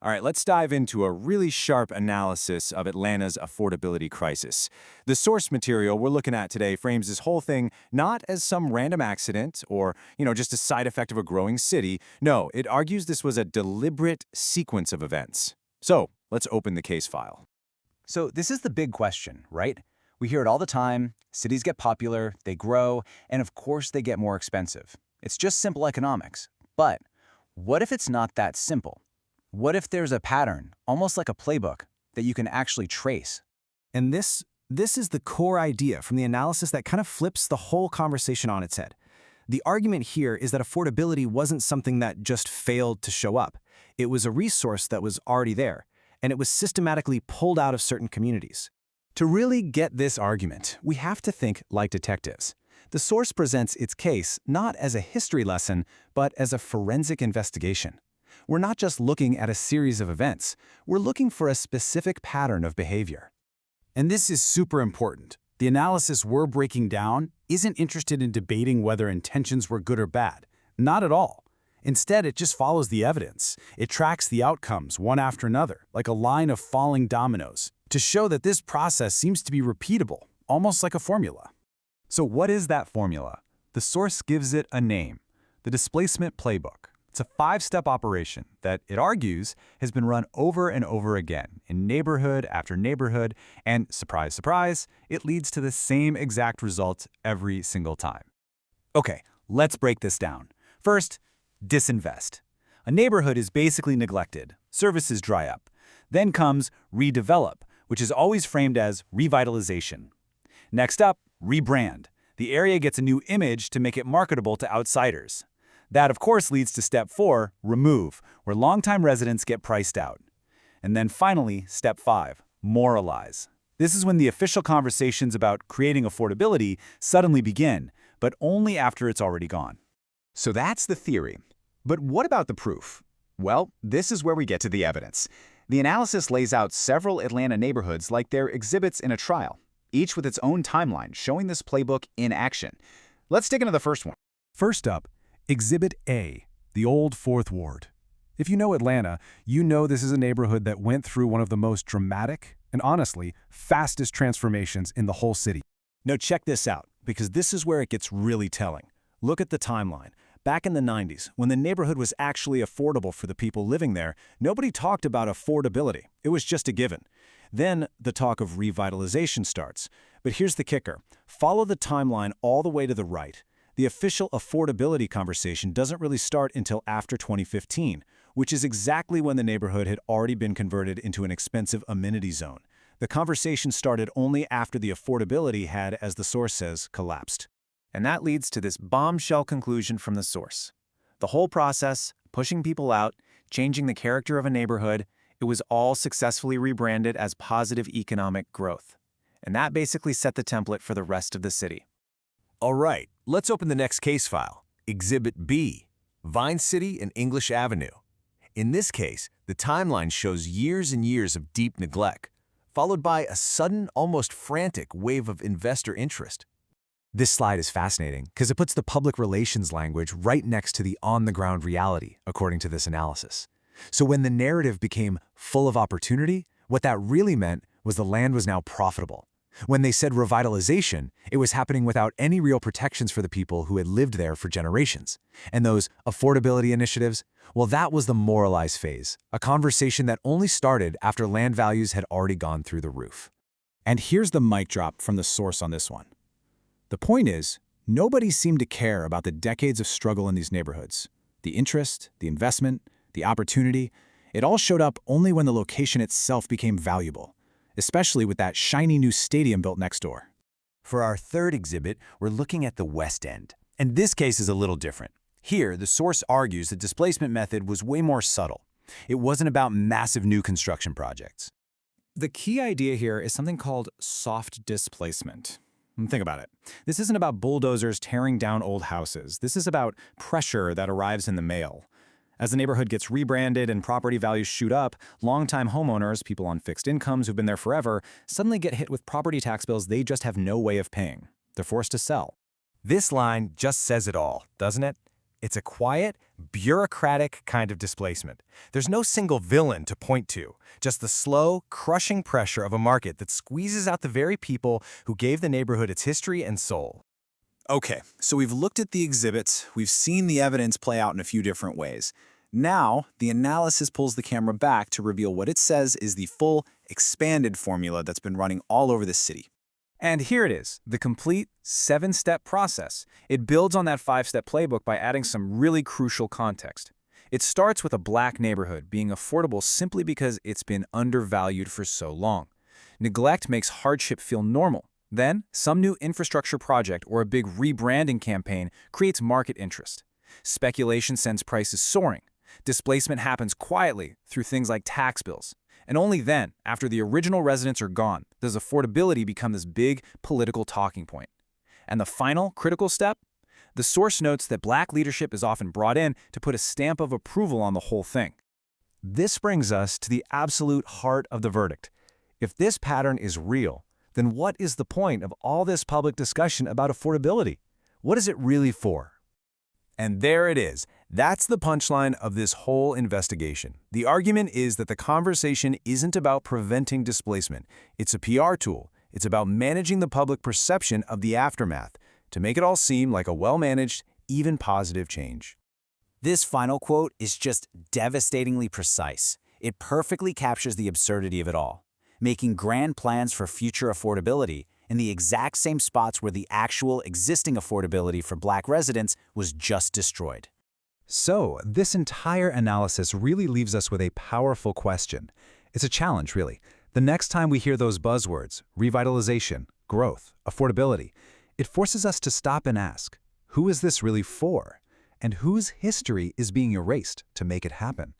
All right, let's dive into a really sharp analysis of Atlanta's affordability crisis. The source material we're looking at today frames this whole thing not as some random accident or, just a side effect of a growing city. No, it argues this was a deliberate sequence of events. So, let's open the case file. So this is the big question, right? We hear it all the time. Cities get popular, they grow, and of course they get more expensive. It's just simple economics. But what if it's not that simple? What if there's a pattern, almost like a playbook, that you can actually trace? And this is the core idea from the analysis that kind of flips the whole conversation on its head. The argument here is that affordability wasn't something that just failed to show up. It was a resource that was already there, and it was systematically pulled out of certain communities. To really get this argument, we have to think like detectives. The source presents its case not as a history lesson, but as a forensic investigation. We're not just looking at a series of events, we're looking for a specific pattern of behavior. And this is super important. The analysis we're breaking down isn't interested in debating whether intentions were good or bad. Not at all. Instead, it just follows the evidence. It tracks the outcomes one after another, like a line of falling dominoes, to show that this process seems to be repeatable, almost like a formula. So what is that formula? The source gives it a name, the displacement playbook. It's a 5-step operation that, it argues, has been run over and over again in neighborhood after neighborhood, and surprise, surprise, it leads to the same exact results every single time. Okay, let's break this down. First, disinvest. A neighborhood is basically neglected. Services dry up. Then comes redevelop, which is always framed as revitalization. Next up, rebrand. The area gets a new image to make it marketable to outsiders. That, of course, leads to step 4, remove, where longtime residents get priced out. And then finally, step 5, moralize. This is when the official conversations about creating affordability suddenly begin, but only after it's already gone. So that's the theory. But what about the proof? Well, this is where we get to the evidence. The analysis lays out several Atlanta neighborhoods like they're exhibits in a trial, each with its own timeline showing this playbook in action. Let's dig into the first one. First up, Exhibit A, the Old Fourth Ward. If you know Atlanta, you know this is a neighborhood that went through one of the most dramatic and honestly fastest transformations in the whole city. Now check this out, because this is where it gets really telling. Look at the timeline. Back in the 90s, when the neighborhood was actually affordable for the people living there, nobody talked about affordability. It was just a given. Then the talk of revitalization starts. But here's the kicker. Follow the timeline all the way to the right. The official affordability conversation doesn't really start until after 2015, which is exactly when the neighborhood had already been converted into an expensive amenity zone. The conversation started only after the affordability had, as the source says, collapsed. And that leads to this bombshell conclusion from the source. The whole process, pushing people out, changing the character of a neighborhood, it was all successfully rebranded as positive economic growth. And that basically set the template for the rest of the city. All right, let's open the next case file, Exhibit B, Vine City and English Avenue. In this case, the timeline shows years and years of deep neglect, followed by a sudden, almost frantic wave of investor interest. This slide is fascinating because it puts the public relations language right next to the on-the-ground reality, according to this analysis. So when the narrative became full of opportunity, what that really meant was the land was now profitable. When they said revitalization, it was happening without any real protections for the people who had lived there for generations. And those affordability initiatives, well, that was the moralize phase, a conversation that only started after land values had already gone through the roof. And here's the mic drop from the source on this one. The point is, nobody seemed to care about the decades of struggle in these neighborhoods. The interest, the investment, the opportunity, it all showed up only when the location itself became valuable, especially with that shiny new stadium built next door. For our third exhibit, we're looking at the West End. And this case is a little different. Here, the source argues the displacement method was way more subtle. It wasn't about massive new construction projects. The key idea here is something called soft displacement. Think about it. This isn't about bulldozers tearing down old houses. This is about pressure that arrives in the mail. As the neighborhood gets rebranded and property values shoot up, longtime homeowners, people on fixed incomes who've been there forever, suddenly get hit with property tax bills they just have no way of paying. They're forced to sell. This line just says it all, doesn't it? It's a quiet, bureaucratic kind of displacement. There's no single villain to point to, just the slow, crushing pressure of a market that squeezes out the very people who gave the neighborhood its history and soul. Okay, so we've looked at the exhibits, we've seen the evidence play out in a few different ways. Now, the analysis pulls the camera back to reveal what it says is the full, expanded formula that's been running all over the city. And here it is, the complete 7-step process. It builds on that 5-step playbook by adding some really crucial context. It starts with a black neighborhood being affordable simply because it's been undervalued for so long. Neglect makes hardship feel normal. Then, some new infrastructure project or a big rebranding campaign creates market interest. Speculation sends prices soaring. Displacement happens quietly through things like tax bills. And only then, after the original residents are gone, does affordability become this big political talking point. And the final critical step? The source notes that black leadership is often brought in to put a stamp of approval on the whole thing. This brings us to the absolute heart of the verdict. If this pattern is real, then what is the point of all this public discussion about affordability? What is it really for? And there it is. That's the punchline of this whole investigation. The argument is that the conversation isn't about preventing displacement. It's a PR tool. It's about managing the public perception of the aftermath to make it all seem like a well-managed, even positive change. This final quote is just devastatingly precise. It perfectly captures the absurdity of it all, making grand plans for future affordability in the exact same spots where the actual existing affordability for black residents was just destroyed. So, this entire analysis really leaves us with a powerful question. It's a challenge, really. The next time we hear those buzzwords, revitalization, growth, affordability, it forces us to stop and ask, who is this really for? And whose history is being erased to make it happen?